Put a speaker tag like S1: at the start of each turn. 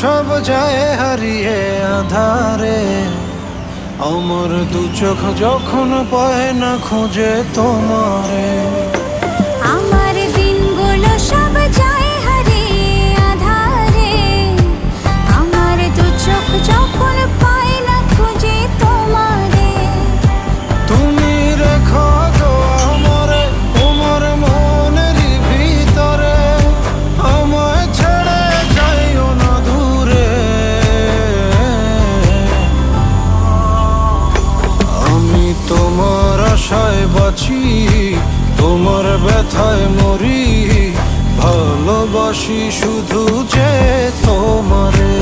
S1: সব যায় হারিয়ে আধারে, আমার দু চোখ যখন পায় না খুঁজে তোমারে।
S2: আমার দিনগুলো সব যায় হারিয়ে আঁধারে, আমার দু চোখ যখন পায় না খুঁজে তোমারে।
S1: তুমি রেখো তো আমারে তোমার মনের ভিতরে, আমায় ছেড়ে যাইও না দূরে। আমি তোমার আশায় বাঁচি, তোমার ব্যথায় মরি, ভালোবাসি শুধু যে তোমারে।